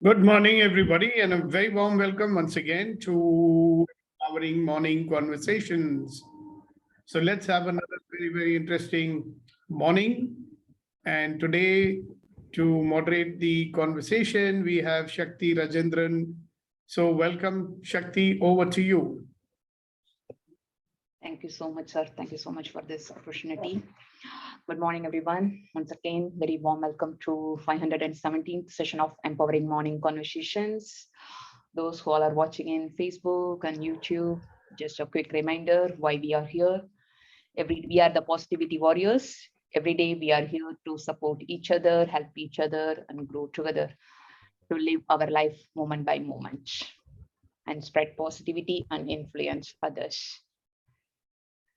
Good morning, everybody, and a very warm welcome once again to our morning conversations. So let's have another very interesting morning. And today, to moderate the conversation, we have Shakti Rajendran. So welcome, Shakti, over to you. Thank you so much, sir. Thank you so much for this opportunity. Good morning, everyone. Once again, very warm welcome to 517th session of Empowering Morning Conversations. Those who all are watching in Facebook and YouTube, just a quick reminder why we are here. We are the positivity warriors. Every day we are here to support each other, help each other, and grow together to live our life moment by moment and spread positivity and influence others.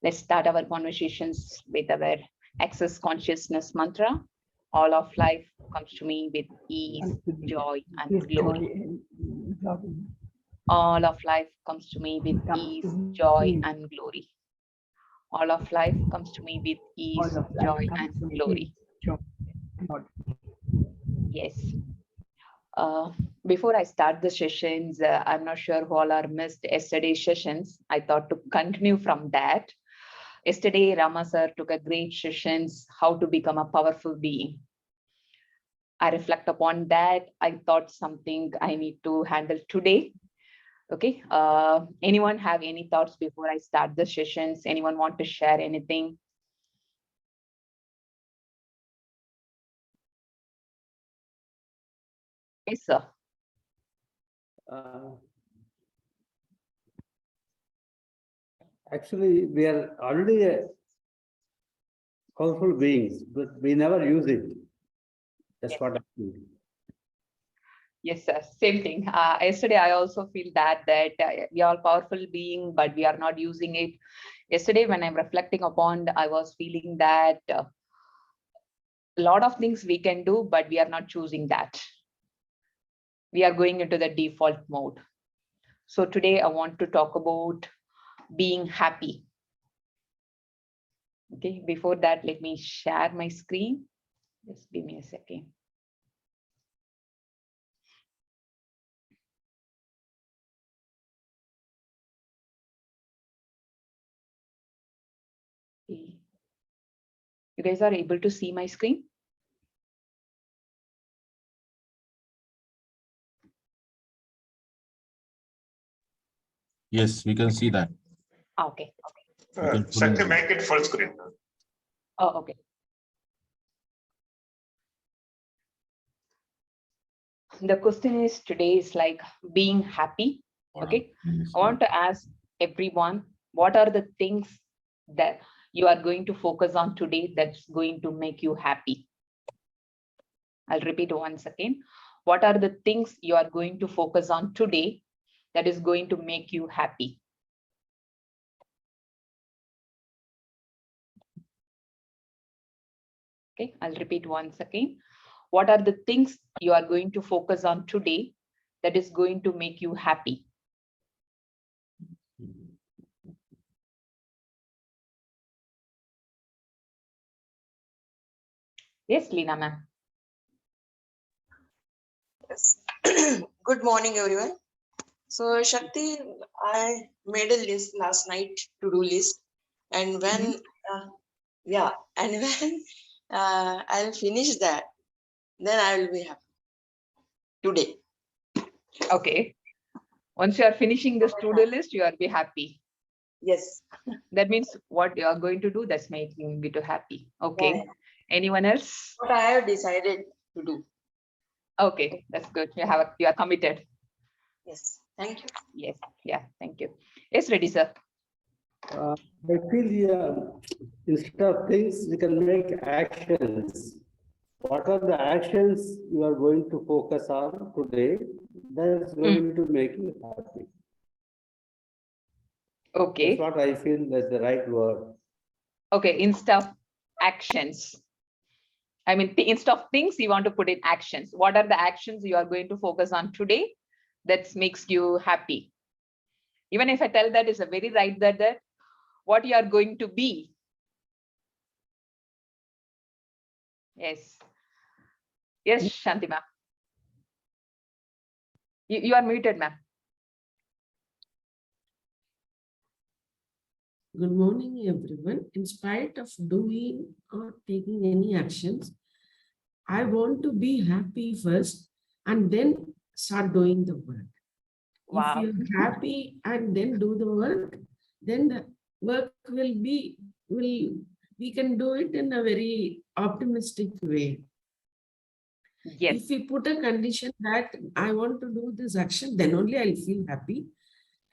Let's start our conversations with our access consciousness mantra. All of life comes to me with ease, joy, and glory. All of life comes to me with ease, joy, and glory. All of life comes to me with ease, joy, and glory. Yes. Before I start the sessions, I'm not sure who all are missed yesterday's sessions. I thought to continue from that. Yesterday, Rama sir took a great sessions, how to become a powerful being. I reflect upon that. I thought something I need to handle today. Okay. Anyone have any thoughts before I start the sessions? Anyone want to share anything? Yes, sir. Actually, we are already powerful beings, but we never use it. That's Yes. what I feel. Yes, sir. Same thing. Yesterday, I also feel that we are powerful being, but we are not using it. Yesterday, when I'm reflecting upon, I was feeling that a lot of things we can do, but we are not choosing that. We are going into the default mode. So today, I want to talk about being happy. Okay. Before that, let me share my screen. Just give me a second. Okay. You guys are able to see my screen? Yes, we can see that. Okay. Shakti, make it full screen. Oh, okay. The question is today is like being happy. Okay. I want to ask everyone, what are the things that you are going to focus on today that's going to make you happy? I'll repeat once again. What are the things you are going to focus on today that is going to make you happy? Okay, I'll repeat once again. What are the things you are going to focus on today that is going to make you happy? Yes, Leena ma'am. Yes. Good morning, everyone. So, Shakti, I made a list last night, to-do list, and when, and when I'll finish that, then I will be happy today. Okay. Once you are finishing this to-do list, you will be happy. Yes. That means what you are going to do, that's making you to happy. Okay. Yeah. Anyone else? What I have decided to do. Okay, that's good. You are committed. Yes. Thank you. Yes. Yeah. Thank you. Yes, ready, sir. I feel instead of things, we can make actions. What are the actions you are going to focus on today? That's going to make you happy. Okay. That's what I feel is the right word. Okay, instead of actions. I mean, instead of things, you want to put in actions. What are the actions you are going to focus on today that makes you happy? Even if I tell that is a very right that what you are going to be. Yes. Yes, Shantima. You are muted, ma'am. Good morning, everyone. In spite of doing or taking any actions, I want to be happy first and then start doing the work. Wow. If you're happy and then do the work, then the work we can do it in a very optimistic way. Yes. If we put a condition that I want to do this action, then only I'll feel happy.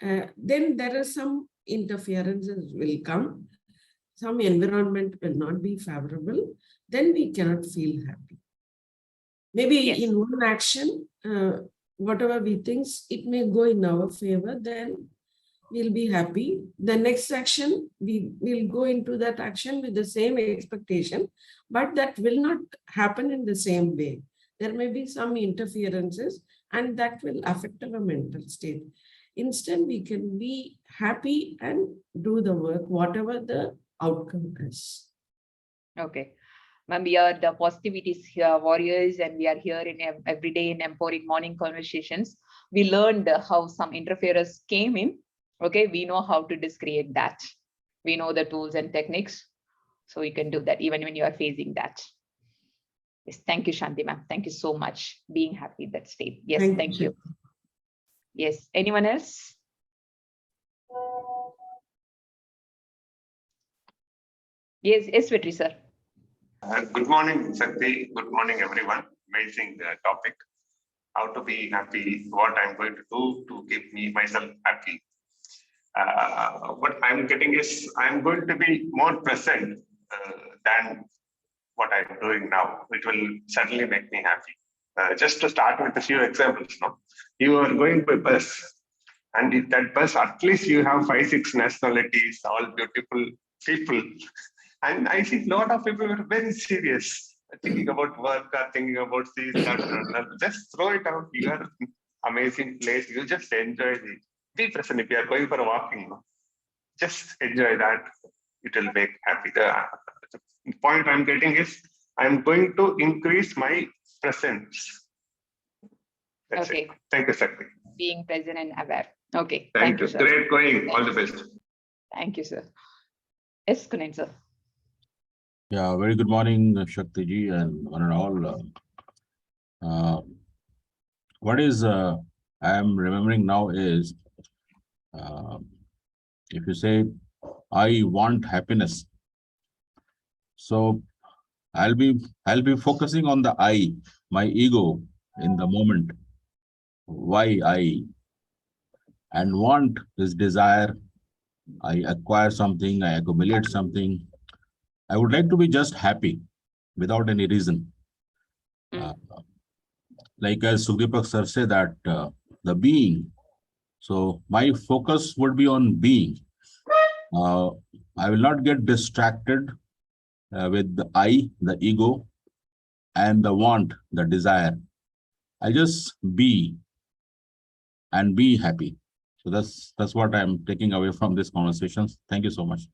Then there are some interferences will come. Some environment will not be favorable. Then we cannot feel happy. Maybe Yes. in one action, whatever we think, it may go in our favor, then we'll be happy. The next action, we will go into that action with the same expectation, but that will not happen in the same way. There may be some interferences and that will affect our mental state. Instead, we can be happy and do the work, whatever the outcome is. Okay. Ma'am, we are the positivities here, warriors, and we are here in every day in empowering morning conversations. We learned how some interferers came in. Okay, we know how to discreate that. We know the tools and techniques, so we can do that even when you are facing that. Yes, thank you, Shanti ma'am. Thank you so much. Being happy in that state. Yes, thank you. Yes, anyone else? Yes, Vetri sir. Good morning, Shakti. Good morning, everyone. Amazing topic. How to be happy, what I'm going to do to keep myself happy. What I'm getting is I'm going to be more present than what I'm doing now. It will certainly make me happy. Just to start with a few examples now. You are going by bus, and in that bus, at least you have 5-6 nationalities, all beautiful people. And I see a lot of people are very serious, thinking about work or thinking about this, that. Just throw it out. You are amazing place. You just enjoy it. Be present. If you are going for a walking, just enjoy that. It will make happy. The point I'm getting is I'm going to increase my presence. That's Okay. it. Thank you, Sakti. Being present and aware. Okay. Thank you. Sir. Great going. All the best. Thank you, sir. Yes, Kunal sir. Yeah, very good morning, Shakti ji, and one and all. What is I am remembering now is if you say I want happiness, so I'll be focusing on the I, my ego in the moment. Why I? And want is desire. I acquire something, I accumulate something. I would like to be just happy without any reason. Like as Sugdeepak sir said that the being. So my focus would be on being. I will not get distracted with the I, the ego, and the want, the desire. I'll just be and be happy. So that's what I'm taking away from this conversation. Thank you so much.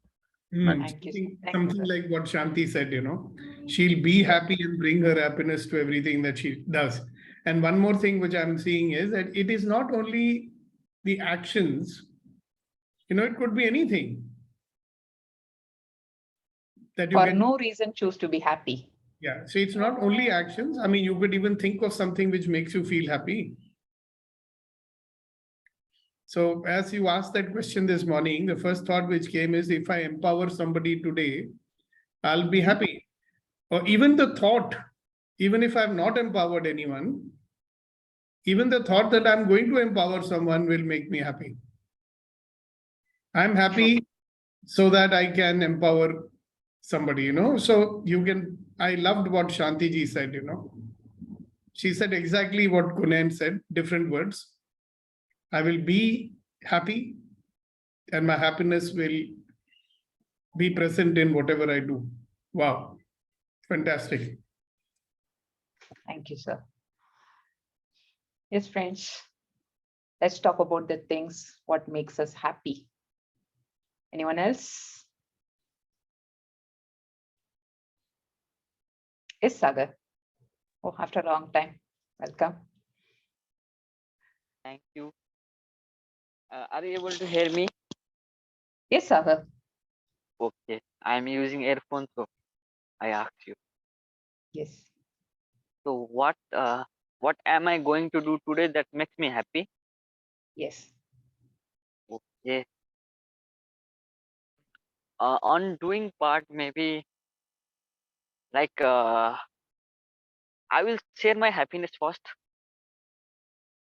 Thank you. Something like what Shanti said, she'll be happy and bring her happiness to everything that she does. And one more thing which I'm seeing is that it is not only the actions, it could be anything. That you For can, no reason, choose to be happy. yeah, so it's not only actions. I mean, you could even think of something which makes you feel happy. So as you asked that question this morning, the first thought which came is if I empower somebody today, I'll be happy. Or even the thought, even if I've not empowered anyone, even the thought that I'm going to empower someone will make me happy. I'm happy so that I can empower somebody, So I loved what Shanti ji said, She said exactly what Kunan said, different words. I will be happy and my happiness will be present in whatever I do. Wow. Fantastic. Thank you, sir. Yes, friends. Let's talk about the things, what makes us happy. Anyone else? Yes, Sagar. Oh, after a long time. Welcome. Thank you. Are you able to hear me? Yes, Sagar. Okay. I'm using earphones, so I asked you. Yes. So what am I going to do today that makes me happy? Yes. Okay. On doing part, maybe like I will share my happiness first.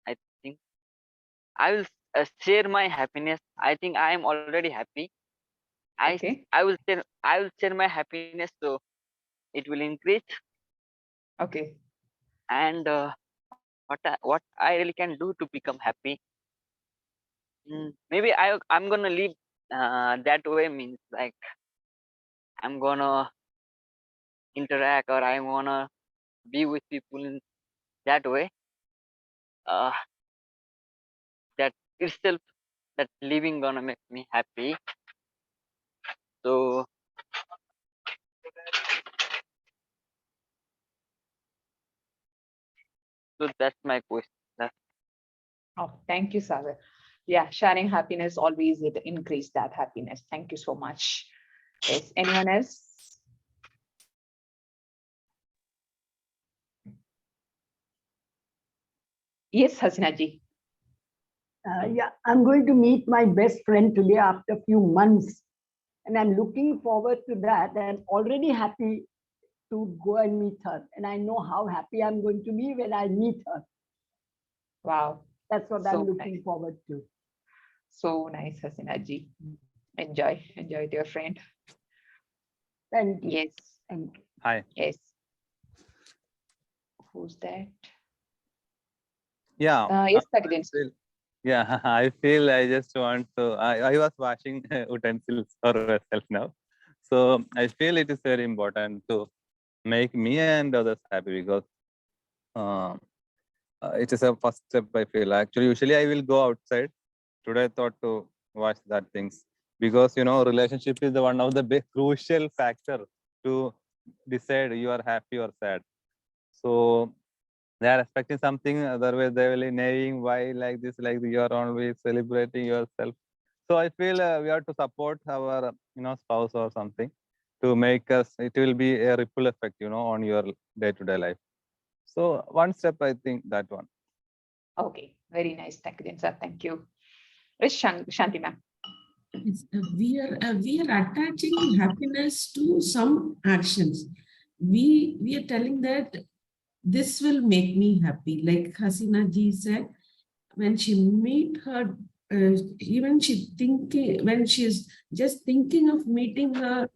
I think I will share my happiness. I think I am already happy. Okay. I will share my happiness, so it will increase. Okay. And what I really can do to become happy. Maybe I'm gonna live that way, means like I'm gonna interact or I wanna be with people in that way. Uh, that itself, that living gonna make me happy. So that's my question. Oh, thank you, Sagar. Yeah, sharing happiness always it increase that happiness. Thank you so much. Yes. Anyone else? Yes, Hasina ji. Yeah, I'm going to meet my best friend today after a few months. And I'm looking forward to that. I'm already happy to go and meet her. And I know how happy I'm going to be when I meet her. Wow. That's what So I'm looking forward to. So nice, Hasina ji. Enjoy with your friend. Thank you. Yes. Thank you. Hi. Yes. Who's that? Yeah. Yes, Sakdin. Yeah, I feel I just want to. I was washing utensils for myself now. So I feel it is very important to make me and others happy because it is a first step. I feel actually, usually I will go outside. Today I thought to watch that things because relationship is the one of the big crucial factor to decide you are happy or sad. So they are expecting something, otherwise they will be nailing why like this, like you are always celebrating yourself. So I feel we have to support our spouse or something to make us, it will be a ripple effect on your day-to-day life. So one step, I think that one. Okay, very nice, Sakdin sir. Thank you. Yes, Shanti ma'am. We are attaching happiness to some actions. We are telling that this will make me happy. Like Hasina ji said, when she meet her, even when she's just thinking of meeting her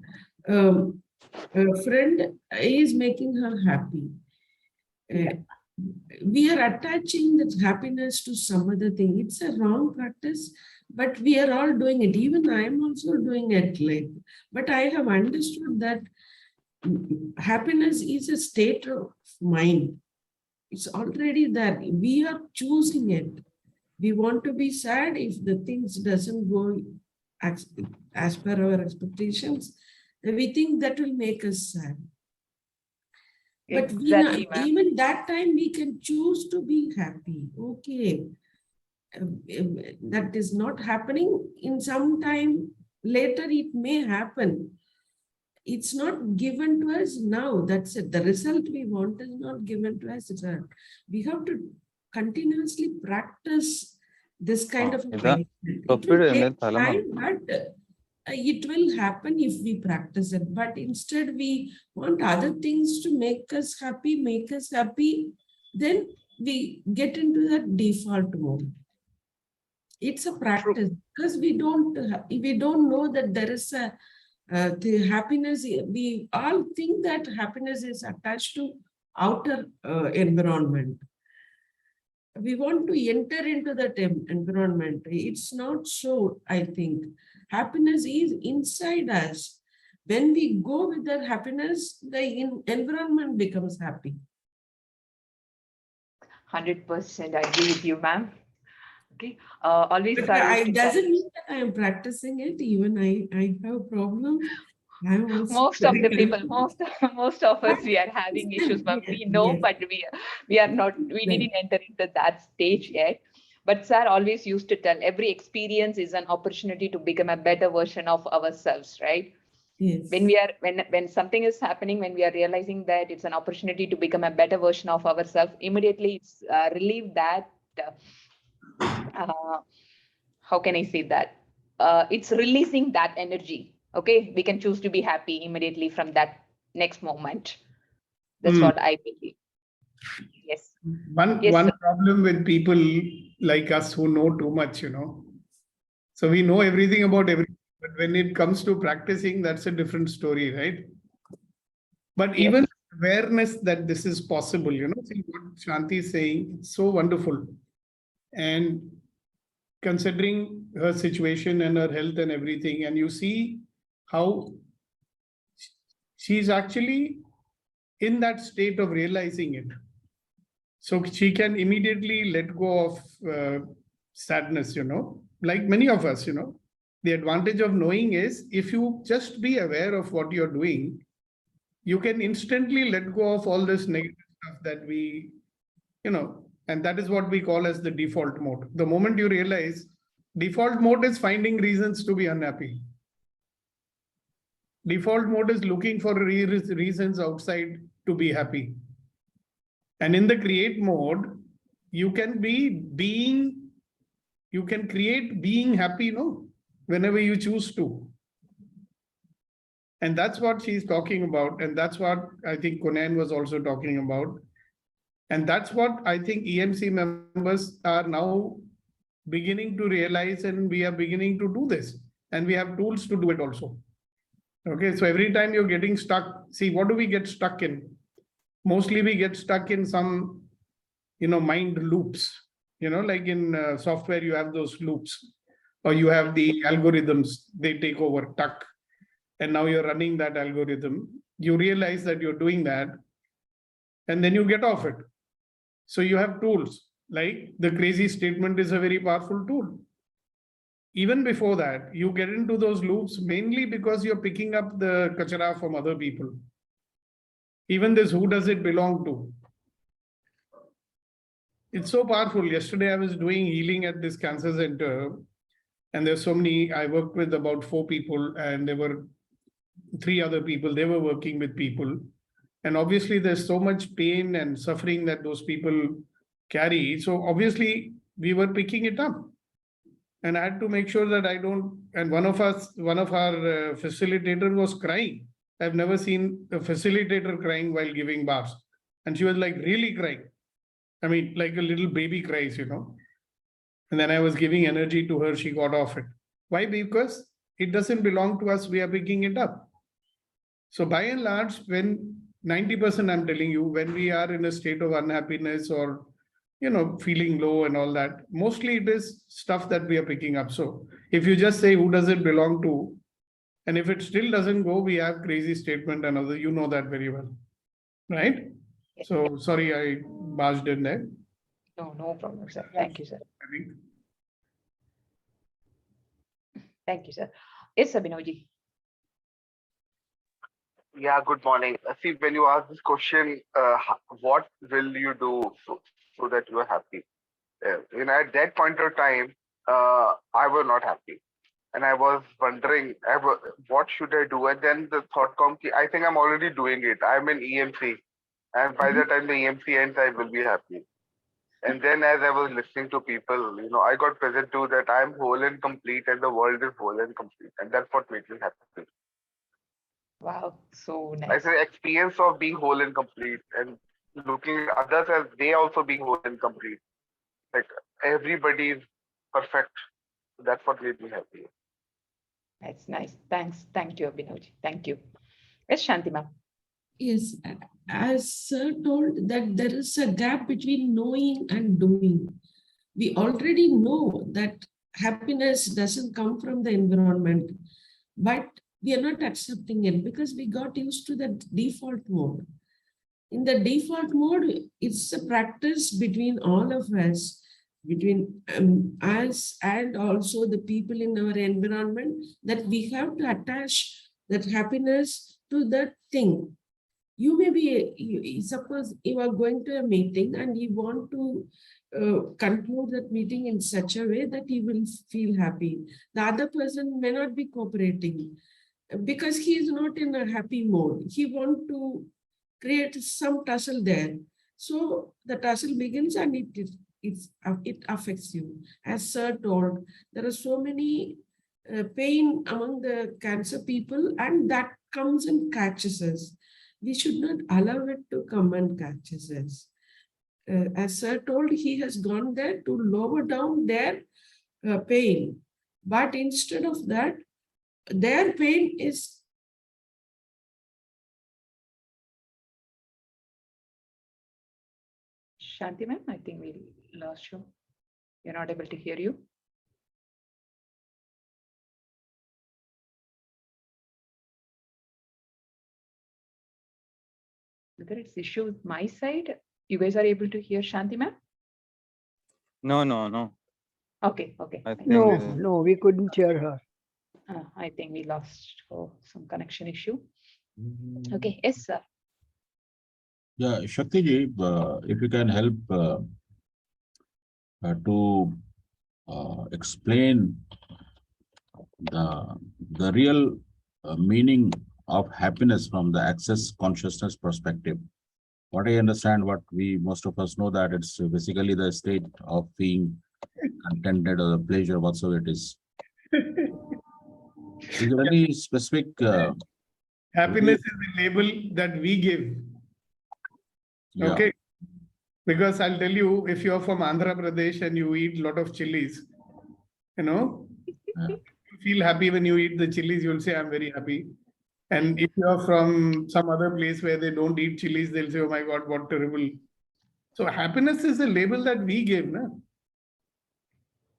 friend is making her happy. We are attaching that happiness to some other thing. It's a wrong practice, but we are all doing it. Even I am also doing it. But I have understood that happiness is a state of mind. It's already there. We are choosing it. We want to be sad if the things doesn't go as per our expectations. We think that will make us sad. But Exactly, even that time we can choose to be happy. Okay, that is not happening. In some time later, it may happen. It's not given to us now. That's it. The result we want is not given to us. We have to continuously practice this kind of mindset. It will take time, but it will happen if we practice it. But instead, we want other things to make us happy, then we get into that default mode. It's a practice because we don't know that there is a the happiness. We all think that happiness is attached to outer environment. We want to enter into that environment. It's not so, I think. Happiness is inside us. When we go with that happiness, the environment becomes happy. 100% I agree with you, ma'am. Okay. Always but it doesn't mean that I am practicing it. Even I have problems. Most of the people, most of us, we are having issues, but we know, but we are not, we didn't enter into that stage yet. But sir always used to tell every experience is an opportunity to become a better version of ourselves, right? Yes. When we are when something is happening, when we are realizing that it's an opportunity to become a better version of ourselves, immediately it's relieve that how can I say that? It's releasing that energy. Okay, we can choose to be happy immediately from that next moment. That's Hmm. what I believe. Yes. One Yes, sir. problem with people like us who know too much, So we know everything about everything, but when it comes to practicing, that's a different story, right? But Yes. even awareness that this is possible, see what Shanti is saying, it's so wonderful. And considering her situation and her health and everything, and you see how she's actually in that state of realizing it. So she can immediately let go of sadness, like many of us, The advantage of knowing is if you just be aware of what you're doing, you can instantly let go of all this negative stuff that we, and that is what we call as the default mode. The moment you realize default mode is finding reasons to be unhappy. Default mode is looking for reasons outside to be happy. And in the create mode, you can create being happy, whenever you choose to. And that's what she's talking about. And that's what I think Conan was also talking about. And that's what I think EMC members are now beginning to realize, and we are beginning to do this. And we have tools to do it also. Okay, so every time you're getting stuck, see, what do we get stuck in? Mostly we get stuck in some, mind loops, like in software, you have those loops, or you have the algorithms, they take over, tuck. And now you're running that algorithm. You realize that you're doing that, and then you get off it. So you have tools, like the crazy statement is a very powerful tool. Even before that, you get into those loops mainly because you're picking up the kachara from other people. Even this, who does it belong to? It's so powerful. Yesterday, I was doing healing at this cancer center, and there's so many, I worked with about 4 people, and there were 3 other people, they were working with people. And obviously, there's so much pain and suffering that those people carry. So obviously, we were picking it up. And I had to make sure that I don't, and one of our facilitator was crying. I've never seen a facilitator crying while giving bars. And she was like really crying. I mean, like a little baby cries, And then I was giving energy to her, she got off it. Why? Because it doesn't belong to us, we are picking it up. So by and large, when 90%, I'm telling you, when we are in a state of unhappiness or feeling low and all that, mostly it is stuff that we are picking up. So if you just say, who does it belong to? And if it still doesn't go, we have crazy statement and other, you know that very well, right? Yes. So sorry, I barged in there. No problem, sir. Thank you, sir. Thank you, sir. Yes, Abhinavji. Yeah, good morning. See, when you ask this question, what will you do so that you are happy? At that point of time, I was not happy. And I was wondering, what should I do? And then the thought comes, I think I'm already doing it. I'm in EMC. And by the time the EMC ends, I will be happy. And then as I was listening to people, I got present to that I'm whole and complete and the world is whole and complete. And that's what makes me happy. Wow, so I nice. say experience of being whole and complete and looking at others as they also being whole and complete. Like everybody is perfect. That's what made me happy. That's nice. Thanks. Thank you, Abhinavji. Thank you. Yes, Shanti ma'am. Yes, as Sir told that there is a gap between knowing and doing. We already know that happiness doesn't come from the environment, but we are not accepting it because we got used to the default mode. In the default mode, it's a practice between all of us, between us and also the people in our environment, that we have to attach that happiness to that thing. You may be, suppose you are going to a meeting and you want to conclude that meeting in such a way that you will feel happy. The other person may not be cooperating because he is not in a happy mode. He wants to create some tussle there. So the tussle begins and it affects you. As Sir told, there are so many pain among the cancer people, and that comes and catches us. We should not allow it to come and catch us. As Sir told, he has gone there to lower down their pain. But instead of that, their pain is Shanti ma'am, I think we lost you. We're not able to hear you. Whether it's issue with my side, you guys are able to hear Shanti ma'am? No. Okay. I think No, no, we couldn't hear her. I think we lost some connection issue. Okay, yes, sir. Yeah, Shakti ji, if you can help to explain the real meaning of happiness from the access consciousness perspective. What I understand, what we most of us know, that it's basically the state of being contented or the pleasure, whatsoever it is. Is there any specific Happiness is the label that we give. yeah. Okay. Because I'll tell you, if you're from Andhra Pradesh and you eat a lot of chilies, you feel happy when you eat the chilies, you'll say, I'm very happy. And if you're from some other place where they don't eat chilies, they'll say, oh my God, what terrible. So happiness is a label that we give. No?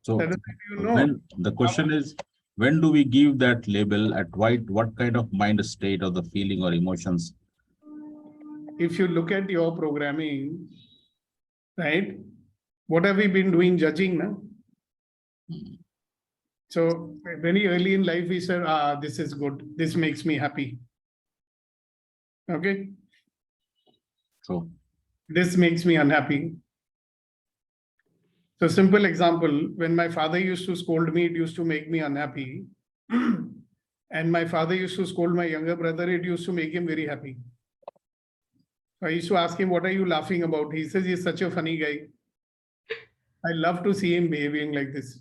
So That is, you know. when the question is, when do we give that label, at what kind of mind state or the feeling or emotions? If you look at your programming, right? What have we been doing judging? No? So very early in life, we said, this is good. This makes me happy. Okay. So This makes me unhappy. So simple example, when my father used to scold me, it used to make me unhappy. And my father used to scold my younger brother, it used to make him very happy. So I used to ask him, what are you laughing about? He says, he's such a funny guy. I love to see him behaving like this.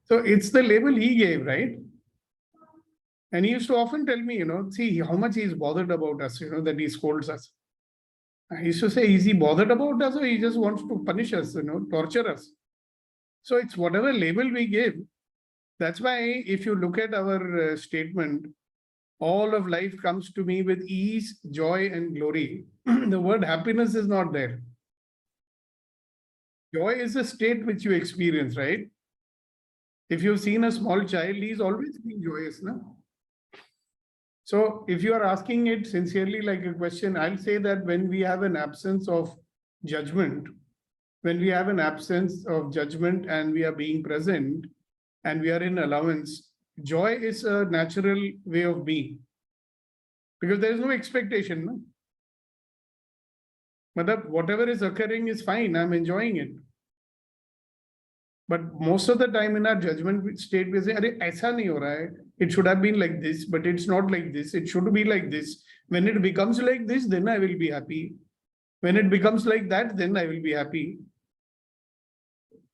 So it's the label he gave, right? And he used to often tell me, see how much he's bothered about us, that he scolds us. I used to say, is he bothered about us or he just wants to punish us, torture us? So it's whatever label we give. That's why if you look at our statement, all of life comes to me with ease, joy, and glory. The word happiness is not there. Joy is a state which you experience, right? If you've seen a small child, he's always been joyous, no? So if you are asking it sincerely like a question, I'll say that when we have an absence of judgment, and we are being present and we are in allowance, joy is a natural way of being. Because there is no expectation. No? But whatever is occurring is fine, I'm enjoying it. But most of the time in our judgment state, we say, aisa nahi ho raha hai. It should have been like this, but it's not like this. It should be like this. When it becomes like this, then I will be happy. When it becomes like that, then I will be happy.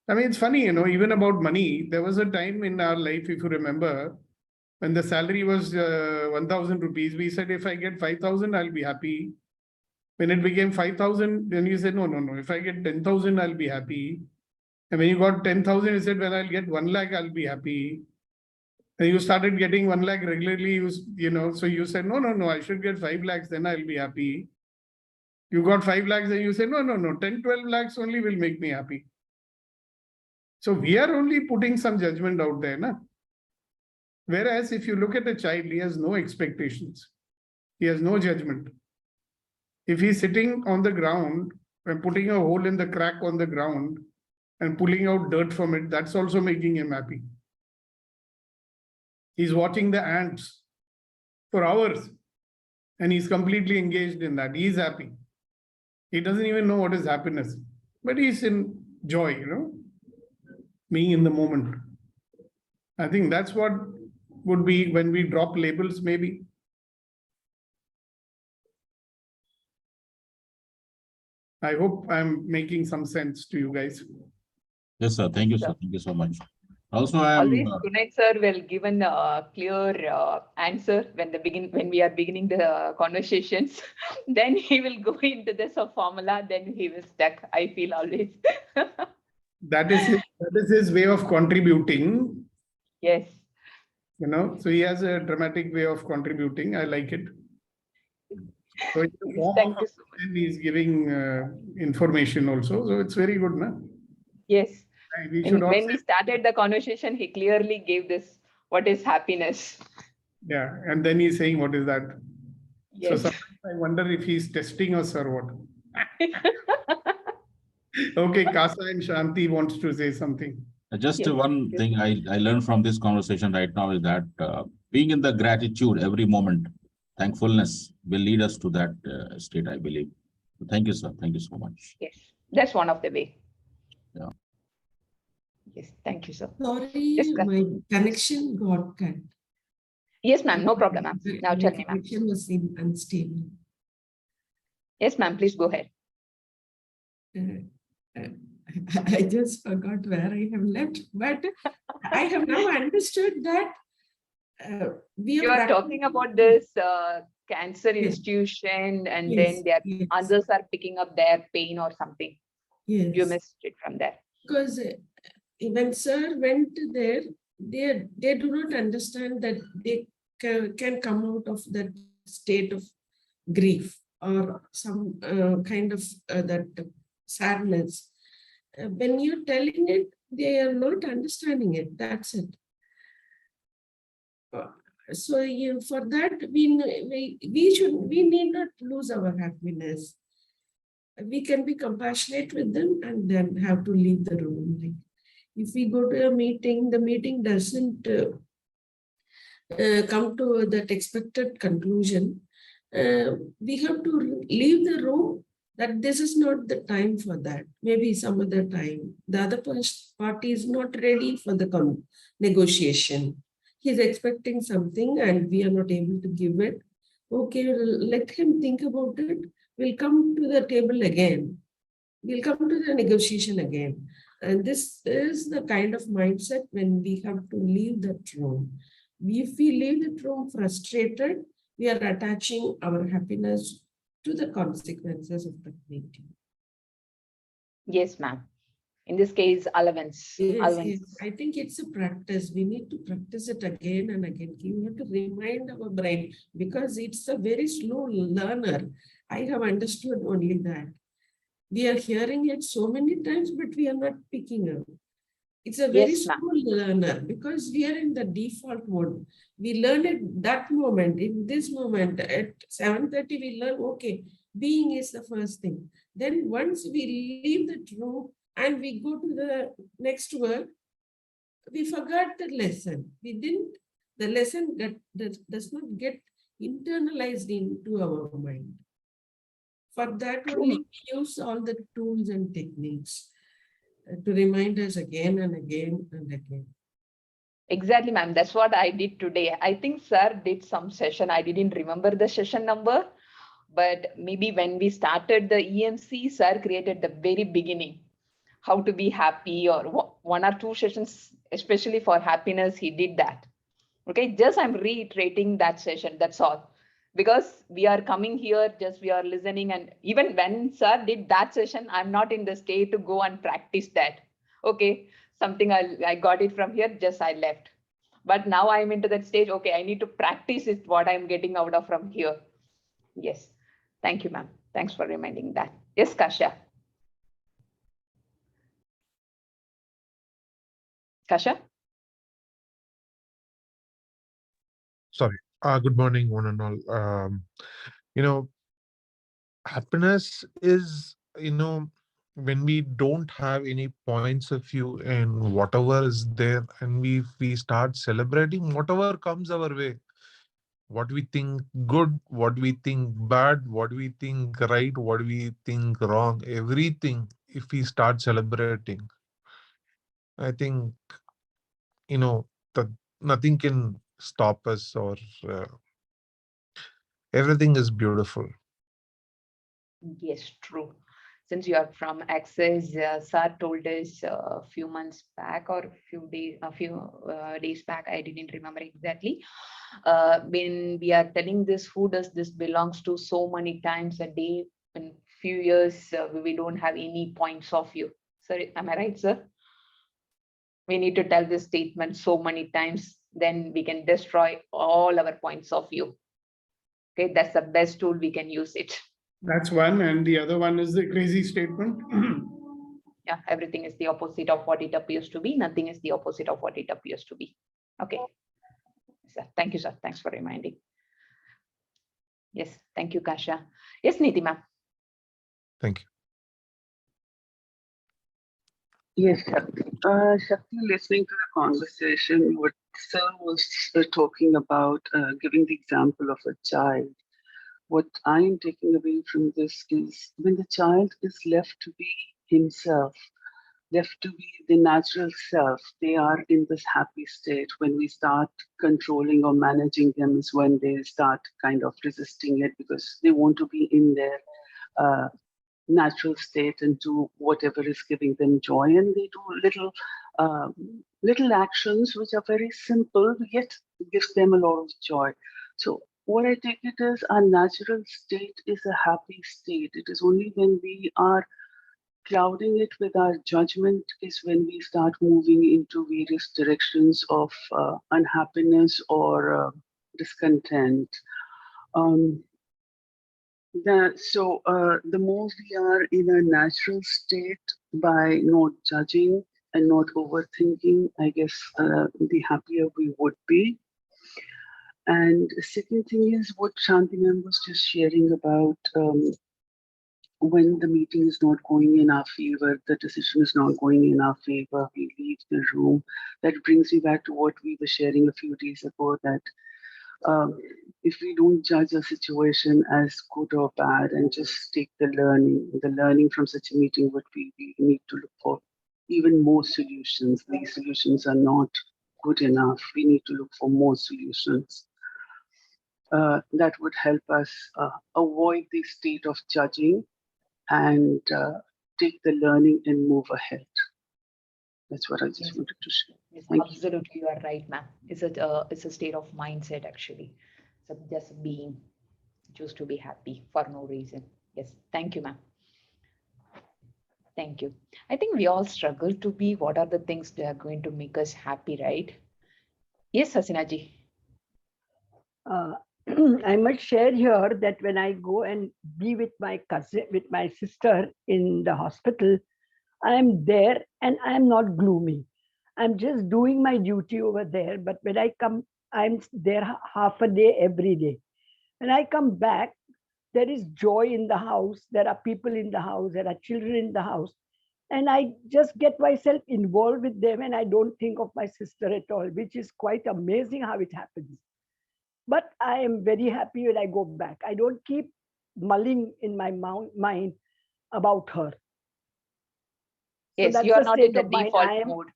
I mean, it's funny, even about money. There was a time in our life, if you remember, when the salary was 1,000 rupees, we said, if I get 5,000, I'll be happy. When it became 5,000, then you said, no. If I get 10,000, I'll be happy. And when you got 10,000, you said, when I'll get 1 lakh, I'll be happy. And you started getting 1 lakh regularly, so you said, no, I should get 5 lakhs, then I'll be happy. You got 5 lakhs and you said, no, 10, 12 lakhs only will make me happy. So we are only putting some judgment out there. Na? Whereas if you look at a child, he has no expectations. He has no judgment. If he's sitting on the ground and putting a hole in the crack on the ground and pulling out dirt from it, that's also making him happy. He's watching the ants for hours. And he's completely engaged in that. He's happy. He doesn't even know what is happiness, but he's in joy, being in the moment. I think that's what would be when we drop labels, maybe. I hope I'm making some sense to you guys. Yes, sir. Thank you, sir. Thank you so much. Also, I am. Always Punit sir will give a clear answer when we are beginning the conversations. Then he will go into this formula. Then he will stuck. I feel always. That is his way of contributing. Yes. So he has a dramatic way of contributing. I like it. So it's a form Thank of you so much. and he's giving information also. So it's very good, na? Yes. We And should when also, we started the conversation, he clearly gave this, what is happiness? yeah. And then he's saying, what is that? So Yes. sometimes I wonder if he's testing us or what. Okay, Kasa and Shanti wants to say something. Just Yes, one yes. thing I learned from this conversation right now is that being in the gratitude every moment, thankfulness will lead us to that state, I believe. Thank you, sir. Thank you so much. Yes, that's one of the way. Yeah. Yes, thank you, sir. Sorry, Yes, sir. my connection got cut. Yes, ma'am, no problem, ma'am. Now My tell me, ma'am. connection was unstable. Yes, ma'am, please go ahead. I just forgot where I have left, but I have now understood that You are talking about this cancer Yes. institution, and Yes, then their yes. others are picking up their pain or something. Yes. You missed it from there. Because when sir went there, they do not understand that they can come out of that state of grief or some kind of that sadness. When you're telling it, they are not understanding it. That's it. So for that, we need not lose our happiness. We can be compassionate with them and then have to leave the room. Like if we go to a meeting, the meeting doesn't come to that expected conclusion. We have to leave the room that this is not the time for that. Maybe some other time. The other party is not ready for the negotiation. He's expecting something and we are not able to give it. Okay, let him think about it. We'll come to the table again. We'll come to the negotiation again. And this is the kind of mindset when we have to leave that room. If we leave the room frustrated, we are attaching our happiness to the consequences of that meeting. Yes, ma'am. In this case, allowance. Yes. I think it's a practice. We need to practice it again and again. We have to remind our brain because it's a very slow learner. I have understood only that. We are hearing it so many times, but we are not picking up. It's a very slow learner because we are in the default mode. We learn it that moment, in this moment at 7:30, we learn, okay, being is the first thing. Then once we leave the room and we go to the next work, we forgot the lesson. The lesson that does not get internalized into our mind. For that only we use all the tools and techniques to remind us again and again and again. Exactly, ma'am. That's what I did today. I think sir did some session. I didn't remember the session number, but maybe when we started the EMC, sir created the very beginning, how to be happy, or one or two sessions, especially for happiness, he did that. Okay, just I'm reiterating that session. That's all. Because we are coming here, just we are listening. And even when sir did that session, I'm not in the state to go and practice that. Okay, something I got it from here, just I left. But now I'm into that stage. Okay, I need to practice it, what I'm getting out of from here. Yes. Thank you, ma'am. Thanks for reminding that. Yes, Kasha. Kasha? Sorry. Good morning, one and all. Happiness is, when we don't have any points of view in whatever is there, and we start celebrating whatever comes our way. what we think good, what we think bad, what we think right, what we think wrong, everything, if we start celebrating, I think, that nothing can stop us, or uh, everything is beautiful. Yes, true. Since you are from Access, Sir told us a few months back or a few days back, I didn't remember exactly. When we are telling this, who does this belongs to so many times a day, in few years, we don't have any points of view. Sir, am I right, sir? We need to tell this statement so many times, then we can destroy all our points of view. Okay, that's the best tool we can use it. That's one. And the other one is the crazy statement. Yeah, everything is the opposite of what it appears to be. Nothing is the opposite of what it appears to be. Okay. Sir, thank you, sir. Thanks for reminding. Yes, thank you, Kasha. Yes, Niti ma'am. Thank you. Yes, Shakti, listening to the conversation, what Sir was talking about, giving the example of a child. What I am taking away from this is when the child is left to be himself, left to be the natural self, they are in this happy state. When we start controlling or managing them is when they start kind of resisting it because they want to be in their natural state and do whatever is giving them joy, and they do um, little actions which are very simple yet gives them a lot of joy. So what I take it is our natural state is a happy state. It is only when we are clouding it with our judgment is when we start moving into various directions of unhappiness or discontent. Um, the more we are in a natural state by not judging and not overthinking, I guess the happier we would be. And the second thing is what Shantiman was just sharing about when the meeting is not going in our favor, the decision is not going in our favor, we leave the room. That brings me back to what we were sharing a few days ago, that if we don't judge a situation as good or bad and just take the learning from such a meeting would be we need to look for even more solutions. These solutions are not good enough. We need to look for more solutions. That would help us avoid the state of judging and take the learning and move ahead. That's what I just wanted to share. Yes, Thank absolutely, you are right, ma'am. It's a state of mindset actually. So just being, choose to be happy for no reason. Yes, thank you, ma'am. Thank you. I think we all struggle to be what are the things that are going to make us happy, right? Yes, Hasinaji. I must share here that when I go and be with my cousin, with my sister in the hospital, I am there and I am not gloomy. I'm just doing my duty over there. But when I come, I'm there half a day every day. When I come back, there is joy in the house. There are people in the house. There are children in the house. And I just get myself involved with them and I don't think of my sister at all, which is quite amazing how it happens. But I am very happy when I go back. I don't keep mulling in my mind about her. Yes, that's you are the not in state the of mind default I am. mode.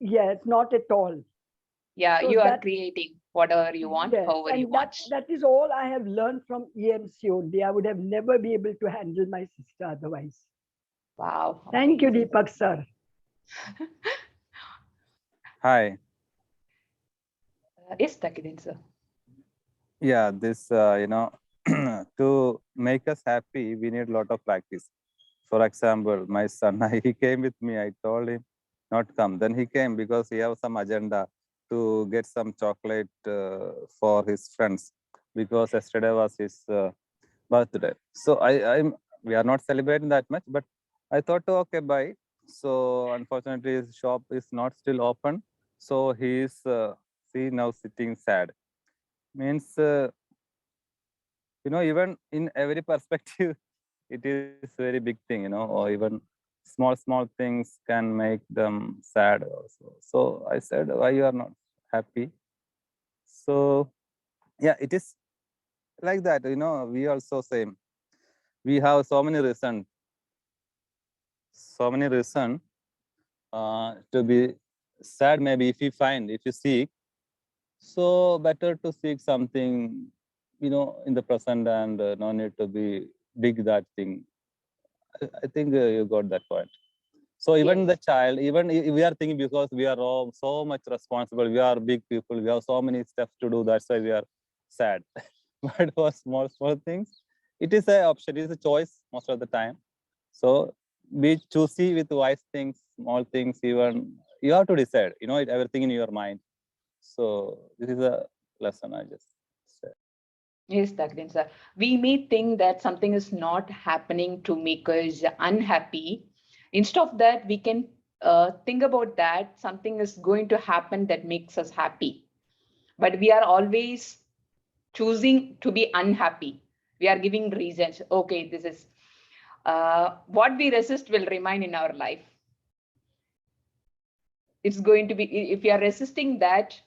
Yes, not at all. Yeah, So you are that, creating whatever you want, yes, however you and want. that is all I have learned from EMC only. I would have never be able to handle my sister otherwise. Wow. Thank you, amazing. Deepak sir. Hi. Yes, Takidin sir. Yeah, this, to make us happy, we need a lot of practice. For example, my son, he came with me. I told him not come. Then he came because he has some agenda to get some chocolate for his friends because yesterday was his birthday. So we are not celebrating that much, but I thought, okay, bye. So unfortunately, his shop is not still open. So he is now sitting sad. Means, even in every perspective, it is very big thing, or even small things can make them sad also. So I said, why you are not happy? So Yeah, it is like that. We also same. We have so many reasons to be sad. Maybe if you seek, so better to seek something, in the present, and no need to be big that thing. I think you got that point. So even Yes. the child, even we are thinking, because we are all so much responsible, we are big people, we have so many steps to do, that's why we are sad. But for small things, it is an option, it is a choice most of the time. So be choosy with wise things, small things, even you have to decide, everything in your mind. So this is a lesson I just said. Yes, Dagrin sir. We may think that something is not happening to make us unhappy. Instead of that, we can think about that something is going to happen that makes us happy. But we are always choosing to be unhappy. We are giving reasons. Okay, this is what we resist will remain in our life. It's going to be, if you are resisting that,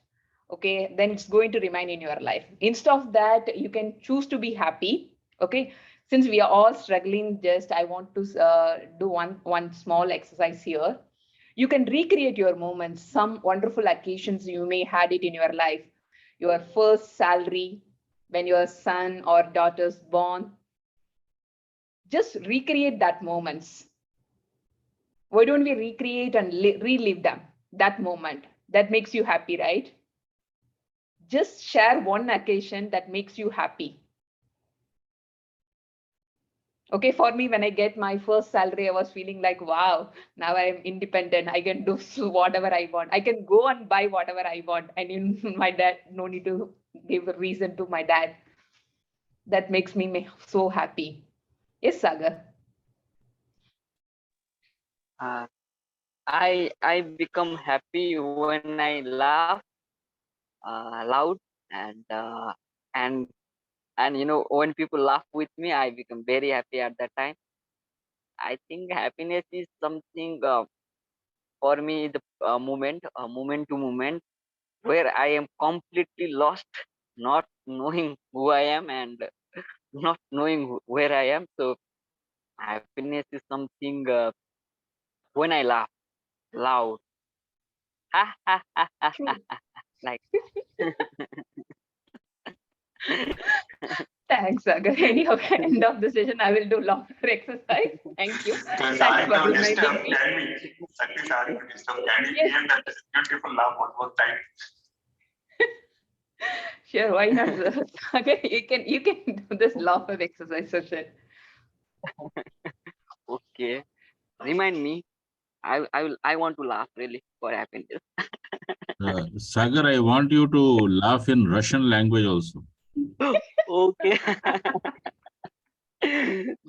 okay, then it's going to remain in your life. Instead of that, you can choose to be happy. Okay, since we are all struggling, just I want to do one small exercise here. You can recreate your moments, some wonderful occasions you may had it in your life. Your first salary, when your son or daughter's born, just recreate that moments. Why don't we recreate and relive them, that moment that makes you happy, right? Just share one occasion that makes you happy. Okay, for me, when I get my first salary, I was feeling like, wow, now I am independent. I can do whatever I want. I can go and buy whatever I want. And my dad, no need to give a reason to my dad. That makes me so happy. Yes, Sagar. Uh, I become happy when I laugh loud, and uh, and when people laugh with me, I become very happy at that time. I think happiness is something, for me, the moment to moment, where I am completely lost, not knowing who I am, and not knowing where I am. So happiness is something, when I laugh loud, ha ha ha ha ha, True. ha, like. Thanks, Sagar. Anyhow, end of the session, I will do longer exercise. Thank you. Thanks Sorry for to disturb. reminding me. Can we? Sakti, sorry to disturb. Can we Yes, hear that beautiful laugh one more time? sure. Why not, Sagar? You can do this laugh of exercise session. Okay, remind me. I want to laugh really for happiness. Sagar, I want you to laugh in Russian language also. Okay.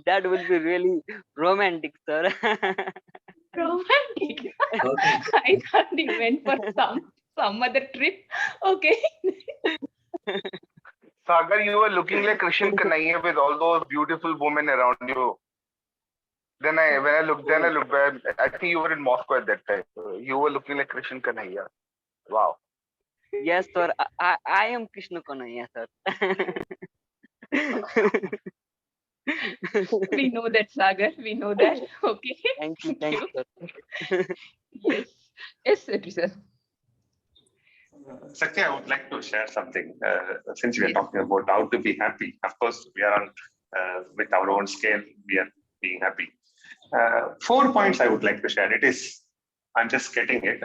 That would be really romantic, sir. Romantic. I thought he went for some other trip. Okay. Sagar, you were looking like Krishan Kanhaiya with all those beautiful women around you. Then I looked back. I think you were in Moscow at that time. You were looking like Krishan Kanhaiya. Wow. Yes, sir. I am Krishna Kanaya, sir. We know that, Sagar. We know that. Okay. Thank you, Thank you. sir. Yes. Yes, sir. Sakti, I would like to share something. Since we are Yes. talking about how to be happy, of course, we are on with our own scale. We are being happy. 4 points I would like to share. I'm just getting it.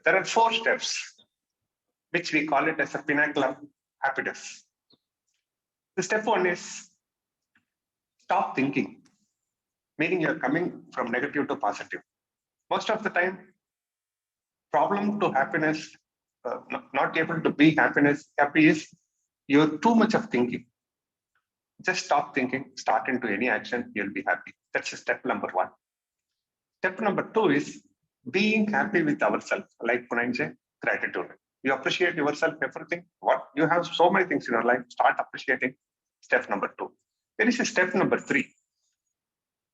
There are 4 steps, which we call it as a pinnacle of happiness. The step 1 is stop thinking, meaning you're coming from negative to positive. Most of the time, problem to happiness, not able to be happy is you're too much of thinking. Just stop thinking, start into any action, you'll be happy. That's step number 1. Step number 2 is being happy with ourselves, like Punanje, gratitude. You appreciate yourself, everything. What you have so many things in your life, start appreciating. Step number 2. There is a step number 3.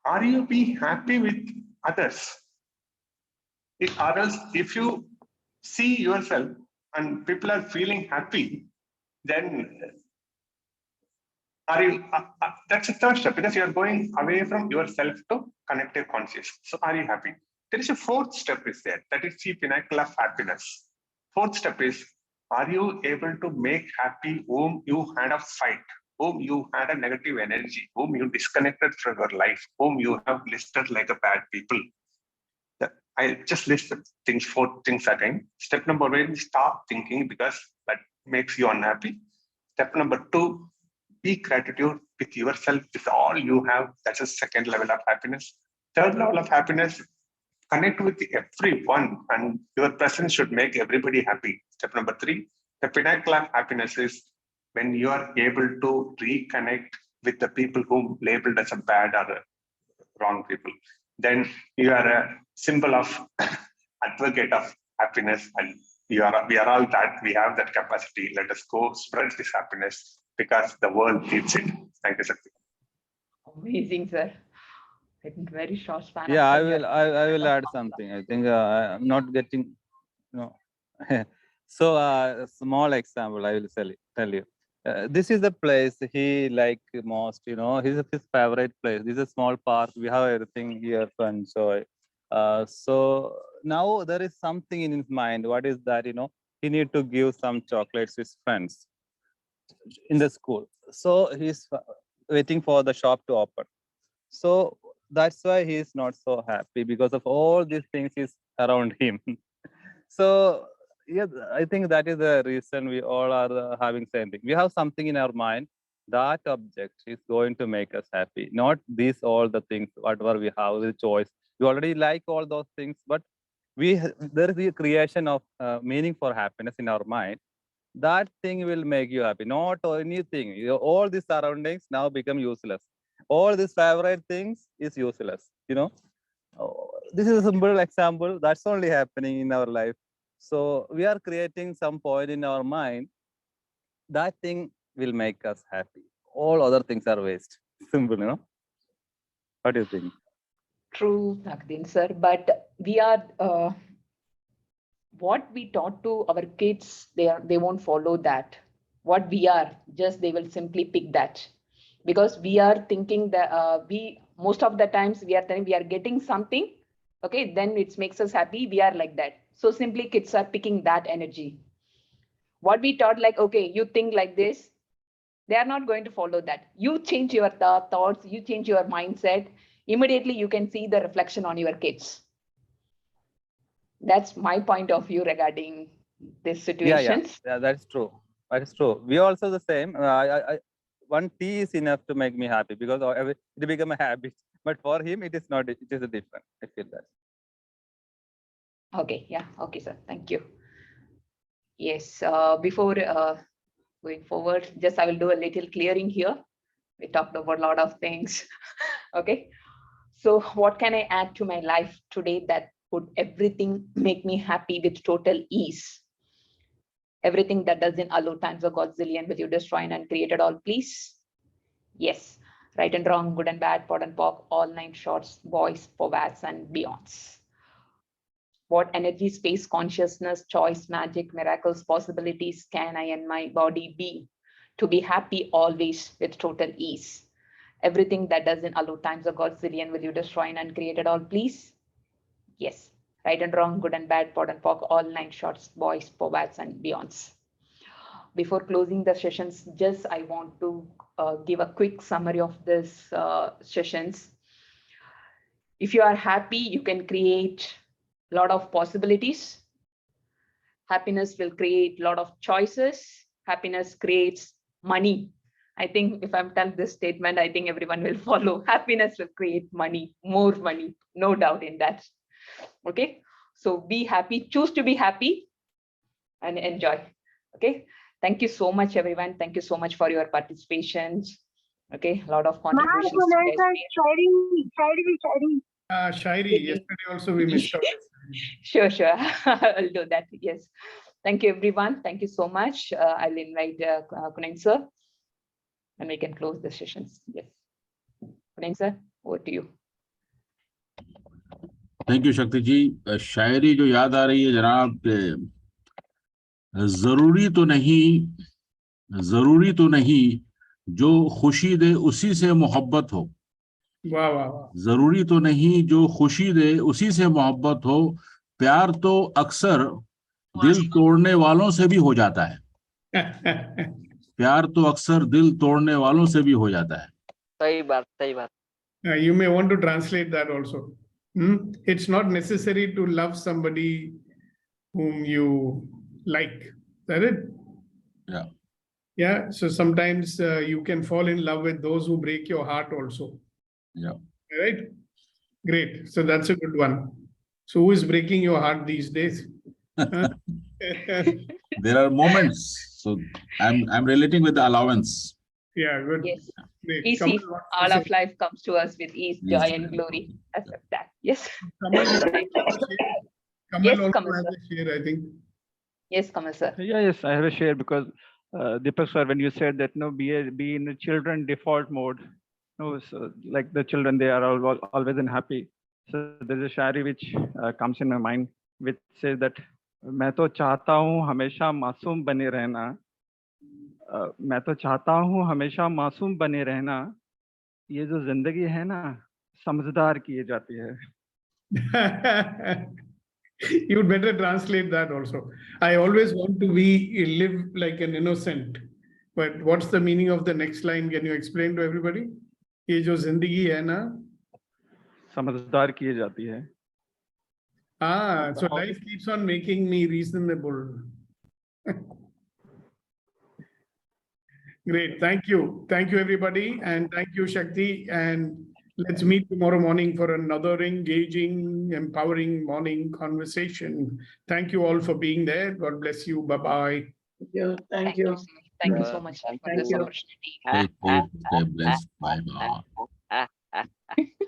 Are you be happy with others? Or else, if you see yourself and people are feeling happy, then are you, that's the third step, because you're going away from yourself to connective consciousness. So are you happy? There is a fourth step is there, that is the pinnacle of happiness. Fourth step is, are you able to make happy whom you had a fight, whom you had a negative energy, whom you disconnected from your life, whom you have listed like a bad people? I just list the things, 4 things again. Step number 1, stop thinking because that makes you unhappy. Step number 2, be gratitude with yourself, with all you have. That's a second level of happiness. Third level of happiness, connect with everyone, and your presence should make everybody happy. Step number 3, the pinnacle of happiness is when you are able to reconnect with the people whom labeled as a bad or wrong people. Then you are a symbol of advocate of happiness, and we are all that. We have that capacity. Let us go spread this happiness because the world needs it. Thank you, Shakti. Amazing, sir. I think very short span. Yeah, of time. I will add something. I think I'm not getting, no. So a small example I will tell you. This is the place he like most, his favorite place. This is a small park. We have everything here to enjoy. So now there is something in his mind. What is that? He need to give some chocolates to his friends in the school. So he's waiting for the shop to open. So that's why he is not so happy, because of all these things is around him. So yeah, I think that is the reason we all are having same thing. We have something in our mind. That object is going to make us happy. Not these all the things, whatever we have, the choice. We already like all those things, but there is a creation of meaning for happiness in our mind. That thing will make you happy. Not anything. All these surroundings now become useless. All these favorite things is useless. This is a simple example that's only happening in our life. So we are creating some point in our mind. That thing will make us happy. All other things are waste. Simple, What do you think? True, Nakdin sir, but we are what we taught to our kids, they won't follow that. What we are, just they will simply pick that, because we are thinking that we most of the times we are telling we are getting something, okay, then it makes us happy. We are like that. So simply kids are picking that energy. What we taught, like, okay, you think like this, they are not going to follow that. You change your thoughts, you change your mindset, immediately you can see the reflection on your kids. That's my point of view regarding this situation. Yeah, that's true. That is true. We are also the same. One tea is enough to make me happy, because it become a habit. But for him, it is not. It is a different. I feel that. Okay, yeah, okay, sir. Thank you. Yes, before going forward, just I will do a little clearing here. We talked about a lot of things. Okay, so what can I add to my life today that would everything make me happy with total ease? Everything that doesn't allow times of Godzillion, will you destroy and create it all, please? Yes, right and wrong, good and bad, pod and poc, all 9 shorts, boys, powats, and beyonds. What energy, space, consciousness, choice, magic, miracles, possibilities can I and my body be to be happy always with total ease? Everything that doesn't allow times of Godzillion, will you destroy and create it all, please? Yes, right and wrong, good and bad, pod and poc, all 9 shorts, boys, powats, and beyonds. Before closing the sessions, just I want to give a quick summary of this sessions. If you are happy, you can create a lot of possibilities. Happiness will create a lot of choices. Happiness creates money. I think if I'm telling this statement, I think everyone will follow. Happiness will create money, more money, no doubt in that. Okay, so be happy, choose to be happy and enjoy. Okay, thank you so much, everyone. Thank you so much for your participation. Okay, a lot of contributions. Shairi, yesterday also we missed out. Sure, I'll do that. Yes, thank you, everyone. Thank you so much. I'll invite Kunain sir, and we can close the sessions. Yes, Kunain sir, over to you. Thank you शक्ति जी. शायरी जो याद आ रही है जनाब, जरूरी तो नहीं जरूरी तो नहीं जो खुशी दे उसी से मोहब्बत हो, वाह वाह वाह। जरूरी तो नहीं जो खुशी दे उसी से मोहब्बत हो, प्यार तो अक्सर दिल तोड़ने वालों से भी हो जाता है, प्यार तो अक्सर दिल तोड़ने वालों से भी हो जाता है। सही बात, सही बात। You may want to translate that also. It's not necessary to love somebody whom you like. Is that it? Yeah. Yeah. So sometimes you can fall in love with those who break your heart also. Yeah. Right? Great. So that's a good one. So who is breaking your heart these days? Huh? There are moments, so I'm relating with the allowance. Yeah, good. Yes. Great. Easy. Kamal wants to All say- of life comes to us with ease, Yes. joy, and glory. Accept that. Yes. Kamal, Thank you. Kamal Yes, also Kamal has sir. a share, I think. Yes, Kamal sir. Yeah, yes, I have a share because Deepak sir, when you said that no, be in the children default mode, no, so like the children, they are always happy. So there's a shari which comes in my mind, which says that मैं तो चाहता हूँ हमेशा मासूम बने रहना, मैं तो चाहता हूँ हमेशा मासूम बने रहना, ये जो जिंदगी है ना समझदार किए जाती है. You'd better translate that also. I always want to live like an innocent. But what's the meaning of the next line? Can you explain to everybody? ये जो जिंदगी है ना, समझदार किए जाती है. so life keeps on making me reasonable. Great, thank you. Thank you, everybody. And thank you, Shakti. And let's meet tomorrow morning for another engaging, empowering morning conversation. Thank you all for being there. God bless you. Bye-bye. Thank you. Thank you. Thank you so much sir, for this opportunity. Stay safe, stay blessed. Bye bye.